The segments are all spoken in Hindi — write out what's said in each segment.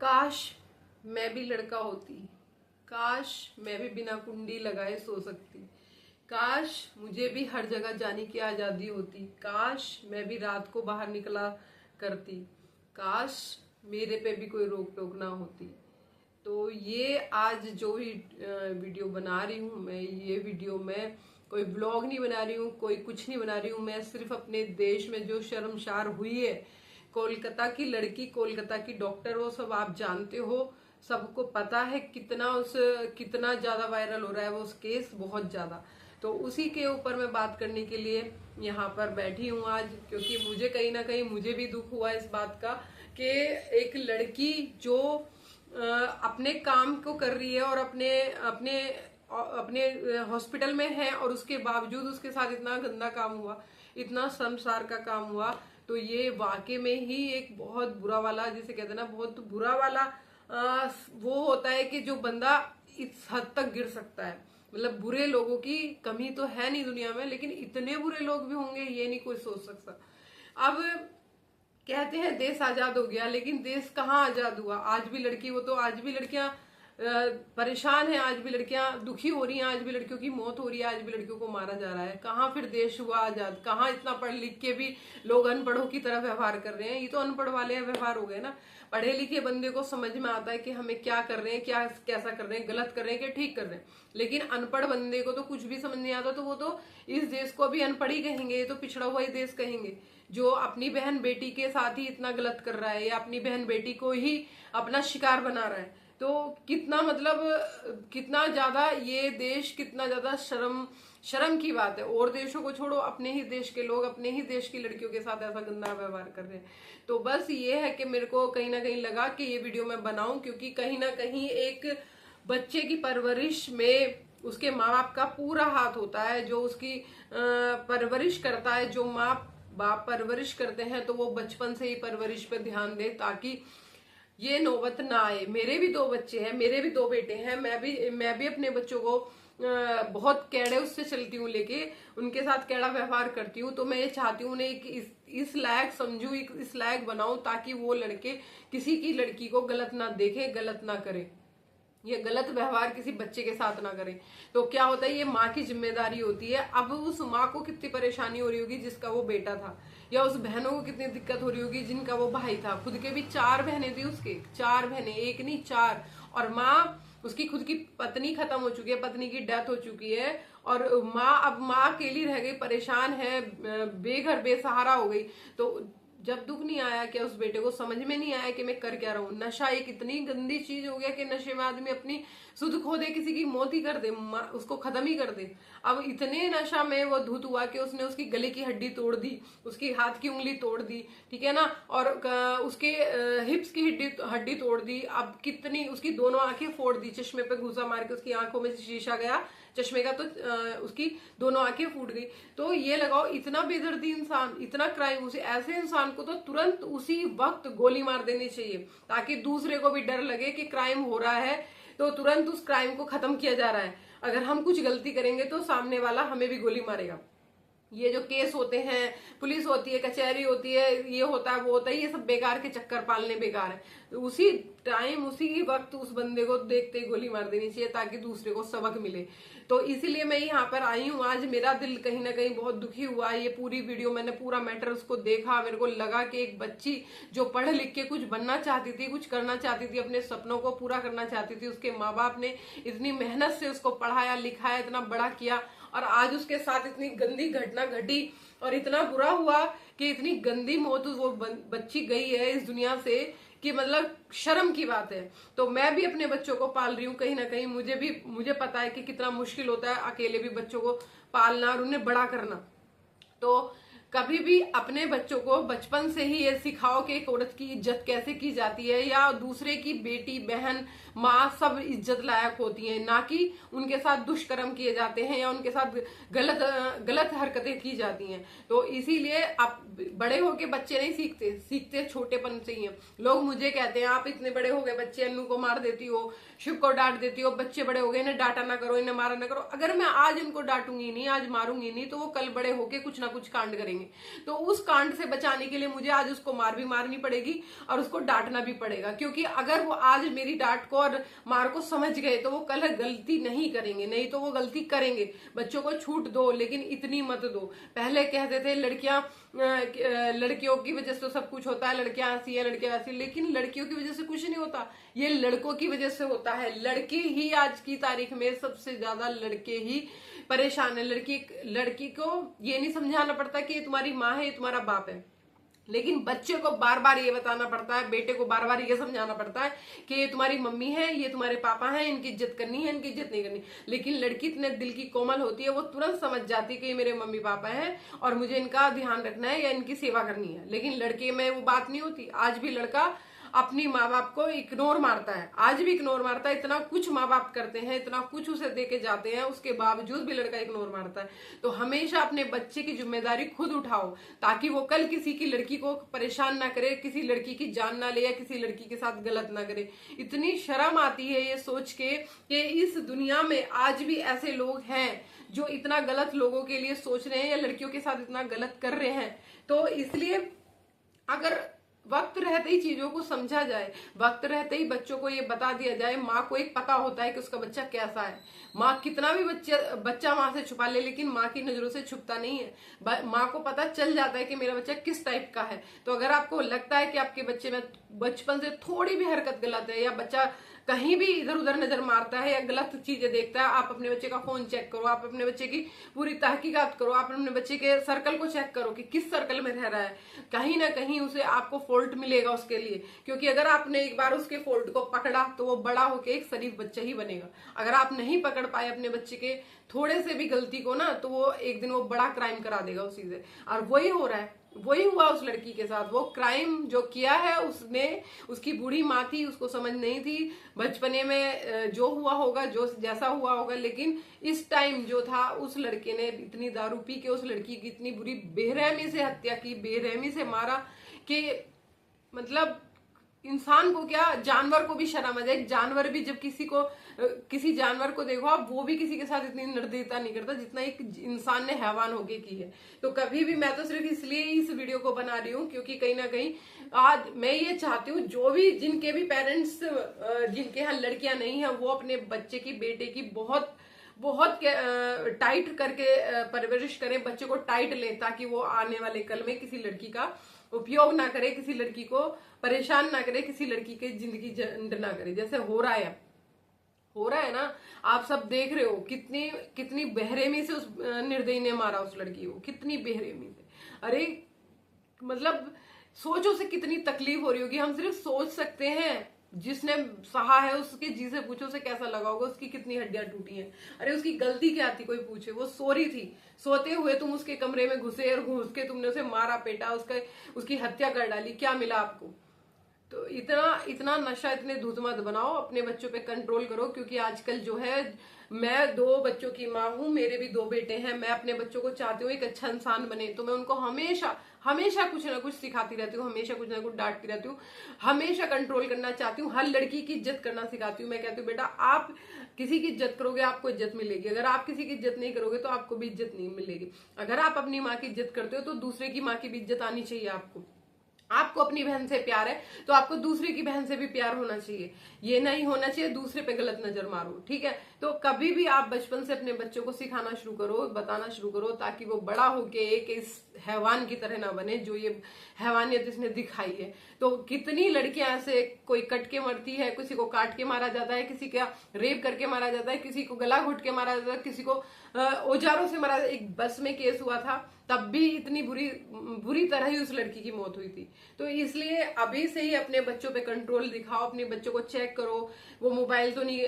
काश मैं भी लड़का होती, काश मैं भी बिना कुंडी लगाए सो सकती, काश मुझे भी हर जगह जाने की आजादी होती, काश मैं भी रात को बाहर निकला करती, काश मेरे पे भी कोई रोक टोक ना होती। तो ये आज जो भी वीडियो बना रही हूँ मैं, ये वीडियो मैं कोई ब्लॉग नहीं बना रही हूँ, कोई कुछ नहीं बना रही हूँ। मैं सिर्फ अपने देश में जो शर्मसार हुई है, कोलकाता की लड़की, कोलकाता की डॉक्टर, वो सब आप जानते हो, सबको पता है कितना ज्यादा वायरल हो रहा है वो उस केस, बहुत ज्यादा। तो उसी के ऊपर मैं बात करने के लिए यहाँ पर बैठी हूँ आज, क्योंकि मुझे कहीं ना कहीं मुझे भी दुख हुआ इस बात का कि एक लड़की जो अपने काम को कर रही है और अपने अपने अपने हॉस्पिटल में है, और उसके बावजूद उसके साथ इतना गंदा काम हुआ, इतना शर्मसार का काम हुआ। तो ये वाकई में ही एक बहुत बुरा वाला, जिसे कहते हैं ना, बहुत बुरा वाला वो होता है कि जो बंदा इस हद तक गिर सकता है। मतलब बुरे लोगों की कमी तो है नहीं दुनिया में, लेकिन इतने बुरे लोग भी होंगे ये नहीं कोई सोच सकता। अब कहते हैं देश आजाद हो गया, लेकिन देश कहाँ आजाद हुआ? आज भी लड़की, वो तो आज भी लड़कियां परेशान हैं, आज भी लड़कियां दुखी हो रही हैं, आज भी लड़कियों की मौत हो रही है, आज भी लड़कियों को मारा जा रहा है। कहाँ फिर देश हुआ आजाद? कहाँ इतना पढ़ लिख के भी लोग अनपढ़ों की तरह व्यवहार कर रहे हैं? ये तो अनपढ़ वाले व्यवहार हो गए ना। पढ़े लिखे बंदे को समझ में आता है कि हमें क्या कर रहे हैं, क्या कैसा कर रहे हैं, गलत कर रहे हैं कि ठीक कर रहे हैं। लेकिन अनपढ़ बंदे को तो कुछ भी समझ नहीं आता, तो वो तो इस देश को भी अनपढ़ ही कहेंगे, ये तो पिछड़ा हुआ ही देश कहेंगे, जो अपनी बहन बेटी के साथ ही इतना गलत कर रहा है, या अपनी बहन बेटी को ही अपना शिकार बना रहा है। तो कितना, मतलब कितना ज्यादा ये देश, कितना ज्यादा शर्म की बात है। और देशों को छोड़ो, अपने ही देश के लोग अपने ही देश की लड़कियों के साथ ऐसा गंदा व्यवहार कर रहे हैं। तो बस ये है कि मेरे को कहीं ना कहीं लगा कि ये वीडियो मैं बनाऊं, क्योंकि कहीं ना कहीं एक बच्चे की परवरिश में उसके माँ बाप का पूरा हाथ होता है। जो उसकी परवरिश करता है, जो माँ बाप परवरिश करते हैं, तो वो बचपन से ही परवरिश पे ध्यान दे, ताकि ये नौबत ना आए। मेरे भी 2 बच्चे हैं, मेरे भी 2 बेटे हैं। मैं भी अपने बच्चों को बहुत कैड़े उससे चलती हूँ, लेके उनके साथ कैड़ा व्यवहार करती हूँ। तो मैं ये चाहती हूँ उन्हें इस लायक समझू, इस लायक बनाऊं, ताकि वो लड़के किसी की लड़की को गलत ना देखे, गलत ना करे, ये गलत व्यवहार किसी बच्चे के साथ ना करें। तो क्या होता है, ये माँ की जिम्मेदारी होती है। अब उस माँ को कितनी परेशानी हो रही होगी जिसका वो बेटा था, या उस बहनों को कितनी दिक्कत हो रही होगी जिनका वो भाई था। खुद के भी 4 बहनें थी उसके, 4 बहनें, एक नहीं 4। और माँ, उसकी खुद की पत्नी खत्म हो चुकी है, पत्नी की डेथ हो चुकी है, और माँ अब माँ अकेली रह गई, परेशान है, बेघर बेसहारा हो गई। तो जब दुख नहीं आया क्या उस बेटे को? समझ में नहीं आया कि मैं कर क्या रहा हूँ? नशा एक इतनी गंदी चीज हो गया कि नशे में आदमी अपनी सुध खो दे, किसी की मौत ही कर दे, उसको खत्म ही कर दे। अब इतने नशा में वो धुत हुआ कि उसने उसकी गले की हड्डी तोड़ दी, उसकी हाथ की उंगली तोड़ दी, ठीक है ना, और उसके हिप्स की हड्डी तोड़ दी। अब कितनी, उसकी दोनों आंखें फोड़ दी, चश्मे पे घूसा मार के उसकी आंखों में शीशा गया चश्मे का, तो उसकी दोनों आंखें फूट गई। तो ये लगाओ, इतना बेदर्दी इंसान, इतना क्राइम, उसे ऐसे इंसान को तो तुरंत उसी वक्त गोली मार देनी चाहिए, ताकि दूसरे को भी डर लगे कि क्राइम हो रहा है, तो तुरंत उस क्राइम को खत्म किया जा रहा है। अगर हम कुछ गलती करेंगे तो सामने वाला हमें भी गोली मारेगा। ये जो केस होते हैं, पुलिस होती है, कचहरी होती है, ये होता है वो होता है, ये सब बेकार के चक्कर पालने बेकार है। तो उसी टाइम, उसी वक्त उस बंदे को देखते ही गोली मार देनी चाहिए, ताकि दूसरे को सबक मिले। तो इसीलिए मैं यहाँ पर आई हूँ आज। मेरा दिल कहीं ना कहीं बहुत दुखी हुआ। ये पूरी वीडियो मैंने, पूरा मैटर उसको देखा, मेरे को लगा कि एक बच्ची जो पढ़ लिख के कुछ बनना चाहती थी, कुछ करना चाहती थी, अपने सपनों को पूरा करना चाहती थी, उसके माँ बाप ने इतनी मेहनत से उसको पढ़ाया लिखाया, इतना बड़ा किया, और आज उसके साथ इतनी गंदी घटना घटी और इतना बुरा हुआ कि इतनी गंदी मौत वो बच्ची गई है इस दुनिया से, कि मतलब शर्म की बात है। तो मैं भी अपने बच्चों को पाल रही हूँ, कहीं ना कहीं मुझे पता है कि कितना मुश्किल होता है अकेले भी बच्चों को पालना और उन्हें बड़ा करना। तो कभी भी अपने बच्चों को बचपन से ही ये सिखाओ कि एक औरत की इज्जत कैसे की जाती है, या दूसरे की बेटी बहन माँ सब इज्जत लायक होती हैं, ना कि उनके साथ दुष्कर्म किए जाते हैं या उनके साथ गलत हरकतें की जाती हैं। तो इसीलिए आप बड़े होके बच्चे नहीं सीखते छोटेपन से ही हैं। लोग मुझे कहते हैं आप इतने बड़े हो गए, बच्चे अन्नू को मार देती हो, शिव को डांट देती हो, बच्चे बड़े हो गए, इन्हें डांटा ना करो, इन्हें मारा ना करो। अगर मैं आज इनको डांटूंगी नहीं, आज मारूंगी नहीं, तो वो कल बड़े होके कुछ ना कुछ कांड करेंगे। करेंगे। तो उस कांड से बचाने के लिए मुझे आज उसको मार भी मारनी पड़ेगी और उसको डांटना भी पड़ेगा, क्योंकि अगर वो आज मेरी डांट को और मार को समझ गए तो वो कल गलती नहीं करेंगे, नहीं तो वो गलती करेंगे। बच्चों को छूट दो, लेकिन इतनी मत दो। पहले कहते थे लड़कियों की वजह से तो सब कुछ होता है, लड़कियां ऐसी है, लड़कियां वैसी, लेकिन लड़कियों की वजह से कुछ नहीं होता, ये लड़कों की वजह से होता है। लड़के ही आज की तारीख में सबसे ज्यादा लड़के ही परेशान है। लड़की को ये नहीं समझाना पड़ता कि ये तुम्हारी माँ है, ये तुम्हारा बाप है, लेकिन बच्चे को बार बार ये बताना पड़ता है, बेटे को बार बार ये समझाना पड़ता है कि ये तुम्हारी मम्मी है, ये तुम्हारे पापा हैं, इनकी इज्जत करनी है, इनकी इज्जत नहीं करनी। लेकिन लड़की इतने दिल की कोमल होती है, वो तुरंत समझ जाती है कि ये मेरे मम्मी पापा हैं और मुझे इनका ध्यान रखना है या इनकी सेवा करनी है। लेकिन लड़के में वो बात नहीं होती। आज भी लड़का अपनी माँ बाप को इग्नोर मारता है, आज भी इग्नोर मारता है। इतना कुछ माँ बाप करते हैं, इतना कुछ उसे दे के जाते हैं, उसके बावजूद भी लड़का इग्नोर मारता है। तो हमेशा अपने बच्चे की जिम्मेदारी खुद उठाओ, ताकि वो कल किसी की लड़की को परेशान ना करे, किसी लड़की की जान ना ले या किसी लड़की के साथ गलत ना करे। इतनी शर्म आती है ये सोच के कि इस दुनिया में आज भी ऐसे लोग हैं जो इतना गलत लोगों के लिए सोच रहे हैं या लड़कियों के साथ इतना गलत कर रहे हैं। तो इसलिए अगर वक्त रहते ही चीजों को समझा जाए, वक्त रहते ही बच्चों को ये बता दिया जाए, माँ को एक पता होता है कि उसका बच्चा कैसा है। माँ कितना भी बच्चा माँ से छुपा ले, लेकिन माँ की नजरों से छुपता नहीं है। माँ को पता चल जाता है कि मेरा बच्चा किस टाइप का है। तो अगर आपको लगता है कि आपके बच्चे में बचपन से थोड़ी भी हरकत गलत है, या बच्चा कहीं भी इधर उधर नजर मारता है या गलत चीजें देखता है, आप अपने बच्चे का फोन चेक करो, आप अपने बच्चे की पूरी तहकीकात करो, आप अपने बच्चे के सर्कल को चेक करो कि किस सर्कल में रह रहा है। कहीं ना कहीं उसे आपको फॉल्ट मिलेगा उसके लिए, क्योंकि अगर आपने एक बार उसके फॉल्ट को पकड़ा तो वो बड़ा होकर एक शरीफ बच्चा ही बनेगा। अगर आप नहीं पकड़ पाए अपने बच्चे के थोड़े से भी गलती को ना, तो वो एक दिन वो बड़ा क्राइम करा देगा उसी से। और वही हो रहा है, वही हुआ उस लड़की के साथ। वो क्राइम जो किया है उसने, उसकी बूढ़ी माँ थी, उसको समझ नहीं थी बचपने में जो हुआ होगा, जो जैसा हुआ होगा। लेकिन इस टाइम जो था, उस लड़के ने इतनी दारू पी के उस लड़की की इतनी बुरी बेरहमी से हत्या की, बेरहमी से मारा कि मतलब इंसान को क्या, जानवर को भी शर्म आ जाए। जानवर भी जब किसी जानवर को देखो आप, वो भी किसी के साथ इतनी निर्दयता नहीं करता जितना एक इंसान ने हैवान होके की है। तो कभी भी, मैं तो सिर्फ इसलिए इस वीडियो को बना रही हूँ क्योंकि कहीं ना कहीं आज मैं ये चाहती हूँ जो भी, जिनके भी पेरेंट्स, जिनके यहाँ लड़कियां नहीं है, वो अपने बच्चे की, बेटे की बहुत बहुत टाइट करके परवरिश करें, बच्चे को टाइट लें, ताकि वो आने वाले कल में किसी लड़की का उपयोग ना करे, किसी लड़की को परेशान ना करे, किसी लड़की की जिंदगी जंड ना करे, जैसे हो रहा है ना। आप सब देख रहे हो कितनी बेरहमी से उस निर्दयी ने मारा उस लड़की को, कितनी बेरहमी से। अरे मतलब सोचो से कितनी तकलीफ हो रही होगी। हम सिर्फ सोच सकते हैं, जिसने सहा है उसके जी से पूछो उसे कैसा लगा होगा, उसकी कितनी हड्डियां टूटी हैं। अरे उसकी गलती क्या थी, कोई पूछे? वो सो रही थी, सोते हुए तुम उसके कमरे में घुसे और घुस के तुमने उसे मारा, पेटा, उसकी हत्या कर डाली। क्या मिला आपको? तो इतना नशा, इतने धूत मत बनाओ, अपने बच्चों पे कंट्रोल करो। क्योंकि आजकल जो है, मैं 2 बच्चों की माँ हूँ, मेरे भी 2 बेटे हैं। मैं अपने बच्चों को चाहती हूँ एक अच्छा इंसान बने, तो मैं उनको हमेशा कुछ ना कुछ सिखाती रहती हूँ, हमेशा कुछ ना कुछ डांटती रहती हूँ, हमेशा कंट्रोल करना चाहती हूँ, हर लड़की की इज्जत करना सिखाती हूँ। मैं कहती हूँ बेटा, आप किसी की इज्जत करोगे आपको इज्जत मिलेगी, अगर आप किसी की इज्जत नहीं करोगे तो आपको भी इज्जत नहीं मिलेगी। अगर आप अपनी माँ की इज्जत करते हो तो दूसरे की माँ की भी इज्जत आनी चाहिए आपको अपनी बहन से प्यार है तो आपको दूसरे की बहन से भी प्यार होना चाहिए। ये नहीं होना चाहिए दूसरे पे गलत नजर मारो, ठीक है? तो कभी भी आप बचपन से अपने बच्चों को सिखाना शुरू करो, बताना शुरू करो, ताकि वो बड़ा होके एक इस हैवान की तरह ना बने जो ये हैवानियत इसने दिखाई है। तो कितनी लड़कियां ऐसे, कोई कट के मरती है, किसी को काट के मारा जाता है, किसी का रेप करके मारा जाता है, किसी को गला घुट के मारा जाता है, किसी को औजारों से मारा। एक बस में केस हुआ था, तब भी इतनी बुरी तरह ही उस लड़की की मौत हुई थी। तो इसलिए अभी से ही अपने बच्चों पे कंट्रोल दिखाओ, अपने बच्चों को चेक करो, वो मोबाइल तो नहीं,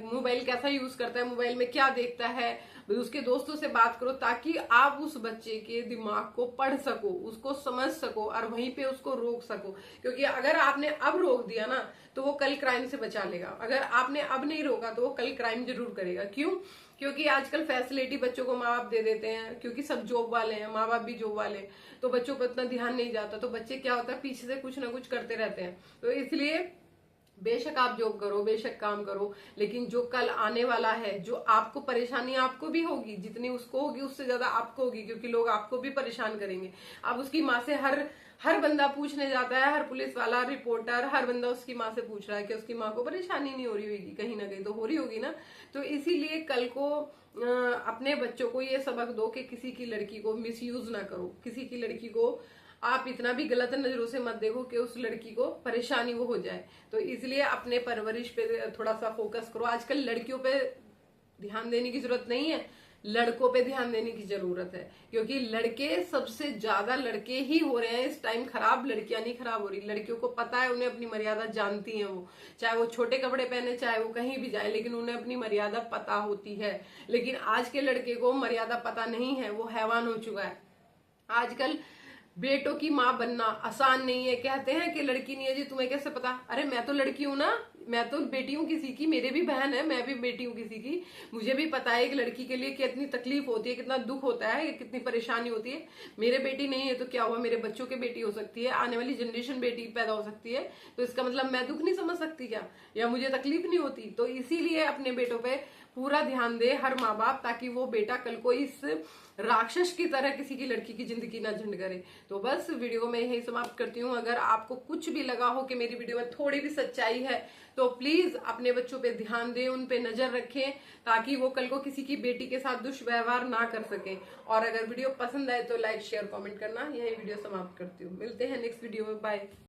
मोबाइल कैसा यूज करता है, मोबाइल में क्या देखता है, उसके दोस्तों से बात करो, ताकि आप उस बच्चे के दिमाग को पढ़ सको, उसको समझ सको और वहीं पे उसको रोक सको। क्योंकि अगर आपने अब रोक दिया ना तो वो कल क्राइम से बचा लेगा, अगर आपने अब नहीं रोका तो वो कल क्राइम जरूर करेगा। क्यों? क्योंकि आजकल फैसिलिटी बच्चों को माँ बाप दे देते हैं, क्योंकि सब जॉब वाले हैं, माँ बाप भी जॉब वाले हैं, तो बच्चों पर इतना ध्यान नहीं जाता, तो बच्चे क्या होता है, पीछे से कुछ ना कुछ करते रहते हैं। तो इसलिए बेशक आप जॉब करो, बेशक काम करो, लेकिन जो कल आने वाला है, जो आपको परेशानी आपको भी होगी, जितनी उसको होगी उससे ज्यादा आपको होगी, क्योंकि लोग आपको भी परेशान करेंगे। अब उसकी माँ से हर बंदा पूछने जाता है, हर पुलिस वाला, रिपोर्टर, हर बंदा उसकी माँ से पूछ रहा है कि उसकी माँ को परेशानी नहीं हो रही होगी, कहीं ना कहीं तो हो रही होगी ना। तो इसीलिए कल को अपने बच्चों को ये सबक दो कि किसी की लड़की को मिसयूज ना करो, किसी की लड़की को आप इतना भी गलत नजरों से मत देखो कि उस लड़की को परेशानी वो हो जाए। तो इसलिए अपने परवरिश पे थोड़ा सा फोकस करो। आजकल लड़कियों पे ध्यान देने की जरूरत नहीं है, लड़कों पे ध्यान देने की जरूरत है, क्योंकि लड़के सबसे ज्यादा लड़के ही हो रहे हैं इस टाइम खराब, लड़कियां नहीं खराब हो रही। लड़कियों को पता है, उन्हें अपनी मर्यादा जानती हैं, वो चाहे वो छोटे कपड़े पहने, चाहे वो कहीं भी जाए, लेकिन उन्हें अपनी मर्यादा पता होती है। लेकिन आज के लड़के को मर्यादा पता नहीं है, वो हैवान हो चुका है। आजकल बेटों की माँ बनना आसान नहीं है। कहते हैं कि लड़की नहीं है जी, तुम्हें कैसे पता? अरे मैं तो लड़की हूं ना, मैं तो बेटी हूँ किसी की, मेरे भी बहन है, मैं भी बेटी हूँ किसी की। मुझे भी पता है एक लड़की के लिए कितनी तकलीफ होती है, कितना दुख होता है, कितनी परेशानी होती है। मेरे बेटी नहीं है तो क्या हुआ, मेरे बच्चों के बेटी हो सकती है, आने वाली जनरेशन बेटी पैदा हो सकती है। तो इसका मतलब मैं दुख नहीं समझ सकती क्या, या मुझे तकलीफ नहीं होती? तो इसीलिए अपने बेटों पे पूरा ध्यान दे हर माँ बाप, ताकि वो बेटा कल को इस राक्षस की तरह किसी की लड़की की जिंदगी ना झंड करे। तो बस वीडियो में यही समाप्त करती हूँ। अगर आपको कुछ भी लगा हो कि मेरी वीडियो में थोड़ी भी सच्चाई है, तो प्लीज अपने बच्चों पे ध्यान दें, उन पे नजर रखें, ताकि वो कल को किसी की बेटी के साथ दुष्व्यवहार ना कर सके। और अगर वीडियो पसंद आए तो लाइक शेयर कमेंट करना। यही वीडियो समाप्त करती हूँ। मिलते हैं नेक्स्ट वीडियो में, बाय।